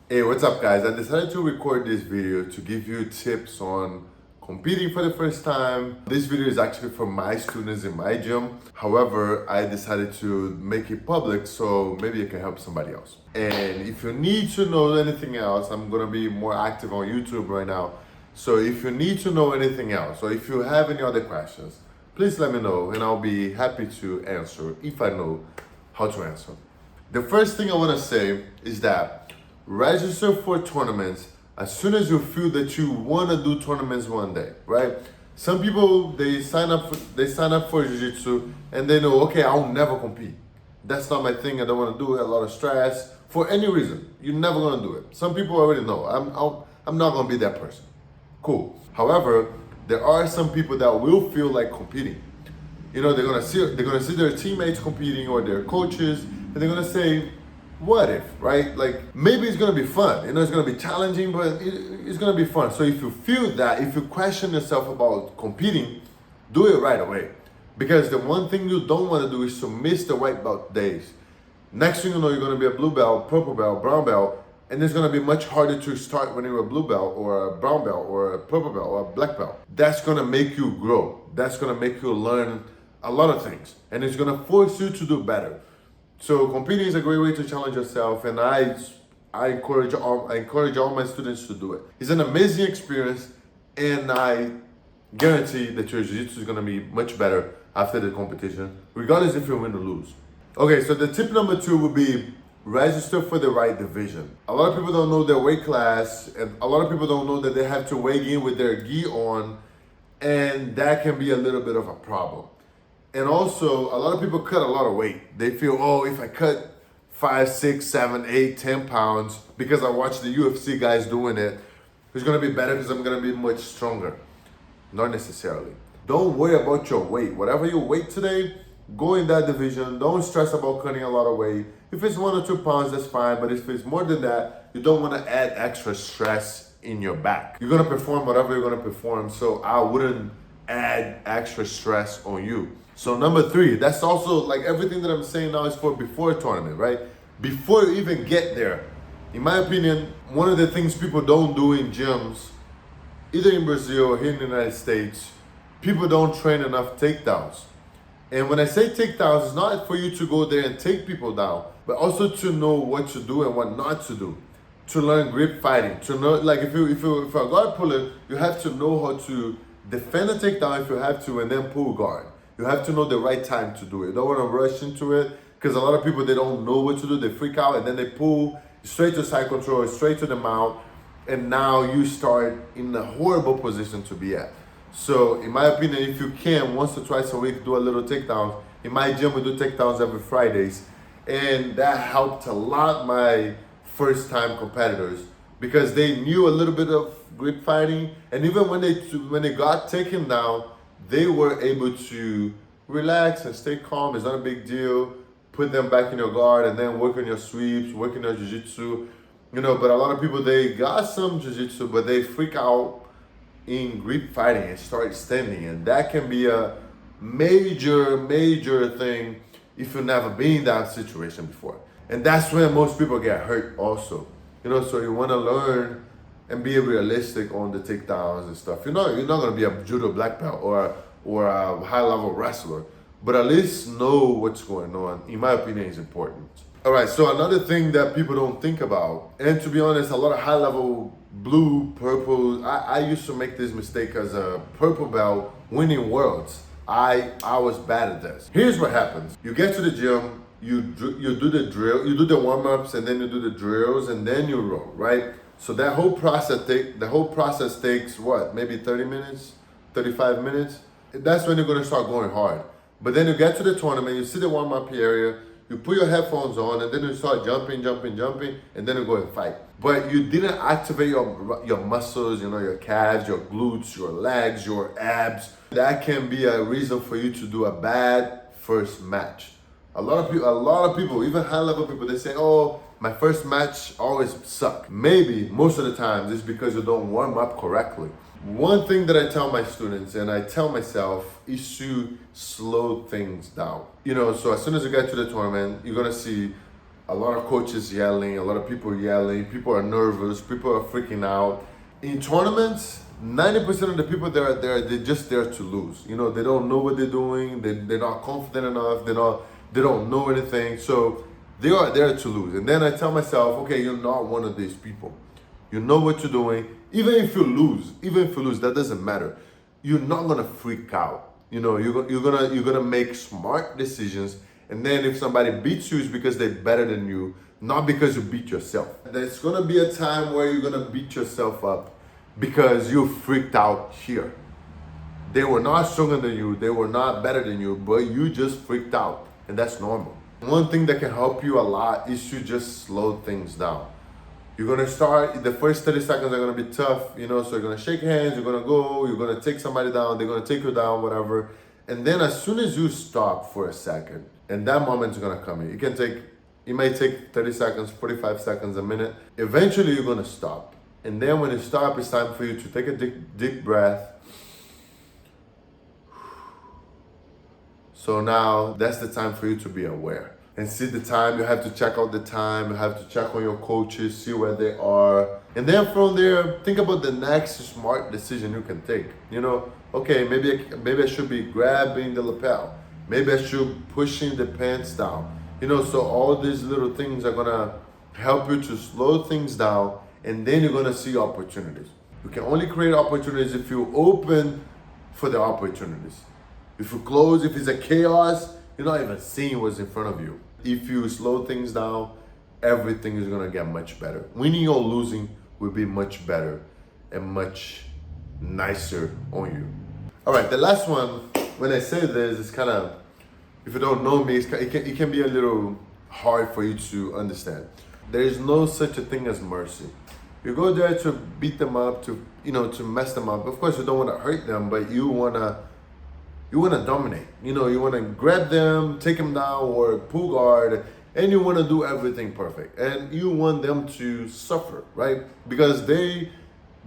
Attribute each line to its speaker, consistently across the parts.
Speaker 1: Hey, what's up guys? I decided to record this video to give you tips on competing for the first time. This video is actually for my students in my gym. However, I decided to make it public so maybe it can help somebody else. And if you need to know anything else, I'm gonna be more active on YouTube right now. So if you need to know anything else, or if you have any other questions, please let me know and I'll be happy to answer if I know how to answer. The first thing I wanna say is that register for tournaments as soon as you feel that you want to do tournaments one day, right? Some people, they sign up for jiu-jitsu and they know, okay, I'll never compete. That's not my thing. I don't want to do it. A lot of stress for any reason. You're never going to do it. Some people already know. I'm not going to be that person. Cool. However, there are some people that will feel like competing. You know, they're gonna see their teammates competing or their coaches, and they're gonna say, what if, right? Like, maybe it's gonna be fun. You know, it's gonna be challenging, but it's gonna be fun. So if you feel that, if you question yourself about competing, do it right away. Because the one thing you don't wanna do is to miss the white belt days. Next thing you know, you're gonna be a blue belt, purple belt, brown belt, and it's gonna be much harder to start when you're a blue belt or a brown belt or a purple belt or a black belt. That's gonna make you grow. That's gonna make you learn a lot of things. And it's gonna force you to do better. So competing is a great way to challenge yourself, and I encourage all my students to do it. It's an amazing experience, and I guarantee that your jiu-jitsu is gonna be much better after the competition, regardless if you win or lose. Okay, so the tip number 2 would be register for the right division. A lot of people don't know their weight class, and a lot of people don't know that they have to weigh in with their gi on, and that can be a little bit of a problem. And also, a lot of people cut a lot of weight. They feel, oh, if I cut 5, 6, 7, 8, 10 pounds, because I watch the UFC guys doing it, it's gonna be better because I'm gonna be much stronger. Not necessarily. Don't worry about your weight. Whatever you weight today, go in that division. Don't stress about cutting a lot of weight. If it's 1 or 2 pounds, that's fine. But if it's more than that, you don't wanna add extra stress in your back. You're gonna perform whatever you're gonna perform, so I wouldn't add extra stress on you. So number 3, that's also like everything that I'm saying now is for before a tournament, right? Before you even get there. In my opinion, one of the things people don't do in gyms, either in Brazil or here in the United States, people don't train enough takedowns. And when I say takedowns, it's not for you to go there and take people down, but also to know what to do and what not to do. To learn grip fighting, to know, like if you're a guard puller, you have to know how to defend a takedown if you have to, and then pull guard. You have to know the right time to do it. You don't want to rush into it, because a lot of people, they don't know what to do. They freak out and then they pull straight to side control, straight to the mount, and now you start in a horrible position to be at. So in my opinion, if you can, once or twice a week, do a little takedowns. In my gym, we do takedowns every Fridays, and that helped a lot my first time competitors, because they knew a little bit of grip fighting, and even when they got taken down, they were able to relax and stay calm. It's not a big deal. Put them back in your guard and then work on your sweeps, work on your jiu-jitsu. You know, but a lot of people, they got some jiu-jitsu, but they freak out in grip fighting and start standing. And that can be a major thing if you've never been in that situation before. And that's when most people get hurt also. You know, so you want to learn and be realistic on the takedowns and stuff. You're not gonna be a judo black belt or a high level wrestler, but at least know what's going on. In my opinion, is important. All right, so another thing that people don't think about, and to be honest, a lot of high level blue, purple, I used to make this mistake as a purple belt winning worlds. I was bad at this. Here's what happens. You get to the gym, you do the drill, you do the warm-ups, and then you do the drills, and then you roll, right? So that whole process takes what? Maybe 30 minutes, 35 minutes. That's when you're gonna start going hard. But then you get to the tournament, you see the warm-up area, you put your headphones on, and then you start jumping, and then you go and fight. But you didn't activate your muscles, you know, your calves, your glutes, your legs, your abs. That can be a reason for you to do a bad first match. A lot of people, even high-level people, they say, oh, my first match always suck. Maybe most of the times it's because you don't warm up correctly. One thing that I tell my students and I tell myself is to slow things down. You know, so as soon as you get to the tournament, you're gonna see a lot of coaches yelling, a lot of people yelling, people are nervous, people are freaking out. In tournaments, 90% of the people that are there, they're just there to lose. You know, they don't know what they're doing, they're not confident enough, they don't know anything, so they are there to lose. And then I tell myself, okay, you're not one of these people. You know what you're doing. Even if you lose, that doesn't matter. You're not gonna freak out. You know, you're gonna make smart decisions. And then if somebody beats you, it's because they're better than you, not because you beat yourself. There's gonna be a time where you're gonna beat yourself up because you freaked out here. They were not stronger than you, they were not better than you, but you just freaked out, and that's normal. One thing that can help you a lot is to just slow things down. You're gonna start, the first 30 seconds are gonna be tough, you know, so you're gonna shake hands, you're gonna go, you're gonna take somebody down, they're gonna take you down, whatever. And then as soon as you stop for a second, and that moment's gonna come in. It may take 30 seconds, 45 seconds, a minute. Eventually you're gonna stop. And then when you stop, it's time for you to take a deep breath. So now that's the time for you to be aware. And see the time, you have to check out the time, you have to check on your coaches, see where they are. And then from there, think about the next smart decision you can take. You know, okay, maybe I should be grabbing the lapel. Maybe I should pushing the pants down. You know, so all these little things are gonna help you to slow things down, and then you're gonna see opportunities. You can only create opportunities if you open for the opportunities. If you close, if it's a chaos, you're not even seeing what's in front of you. If you slow things down, everything is gonna get much better. Winning or losing will be much better and much nicer on you. All right, the last one, when I say this, it's kind of, if you don't know me, it can be a little hard for you to understand. There is no such a thing as mercy. You go there to beat them up, to mess them up. Of course, you don't want to hurt them, but you wanna dominate. You know, you wanna grab them, take them down, or pull guard, and you wanna do everything perfect. And you want them to suffer, right? Because they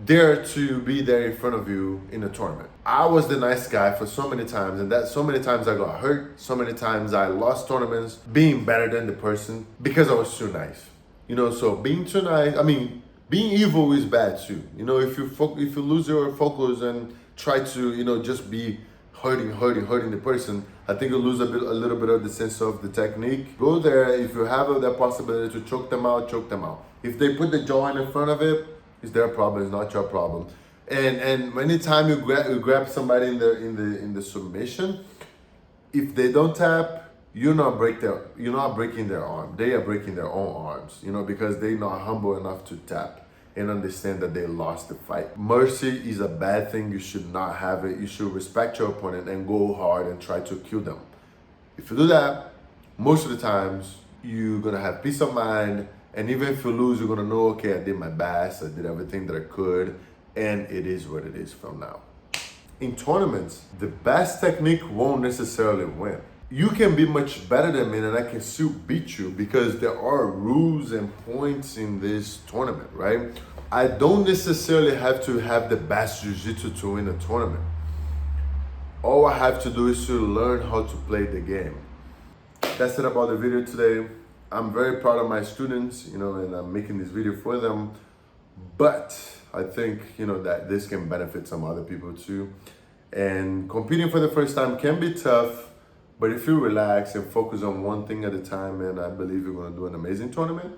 Speaker 1: dare to be there in front of you in a tournament. I was the nice guy for so many times, and that so many times I got hurt, so many times I lost tournaments being better than the person because I was too nice. You know, so being too nice, being evil is bad too. You know, if you lose your focus and try to, just be hurting the person, I think you'll lose a little bit of the sense of the technique. Go there, if you have that possibility to choke them out, choke them out. If they put the jaw in front of it, it's their problem, it's not your problem. And anytime you grab somebody in the submission, if they don't tap, you're not breaking their arm. They are breaking their own arms, because they're not humble enough to tap and understand that they lost the fight. Mercy is a bad thing. You should not have it. You should respect your opponent and go hard and try to kill them. If you do that, most of the times you're gonna have peace of mind. And even if you lose, you're gonna know, okay, I did my best, I did everything that I could, and it is what it is from now. In tournaments, the best technique won't necessarily win. You can be much better than me and I can still beat you because there are rules and points in this tournament, right? I don't necessarily have to have the best jiu-jitsu to win a tournament. All I have to do is to learn how to play the game. That's it about the video today. I'm very proud of my students, and I'm making this video for them. But I think, that this can benefit some other people too. And competing for the first time can be tough, but if you relax and focus on one thing at a time, and I believe you're gonna do an amazing tournament.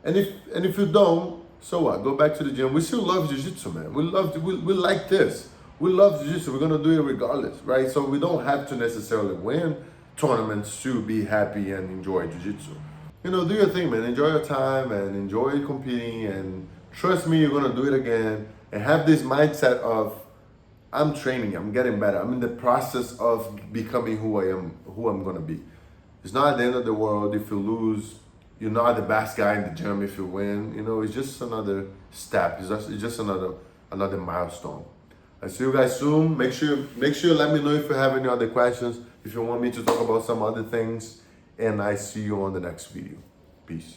Speaker 1: And if you don't, so what? Go back to the gym. We still love jiu-jitsu, man. We like this. We love jiu-jitsu. We're gonna do it regardless, right? So we don't have to necessarily win tournaments to be happy and enjoy jiu-jitsu. Do your thing, man. Enjoy your time and enjoy competing, and trust me, you're gonna do it again. And have this mindset of, I'm training, I'm getting better. I'm in the process of becoming who I'm gonna be. It's not the end of the world if you lose. You're not the best guy in the gym if you win. It's just another step. It's just another milestone. I see you guys soon. Make sure you let me know if you have any other questions, if you want me to talk about some other things. And I see you on the next video. Peace.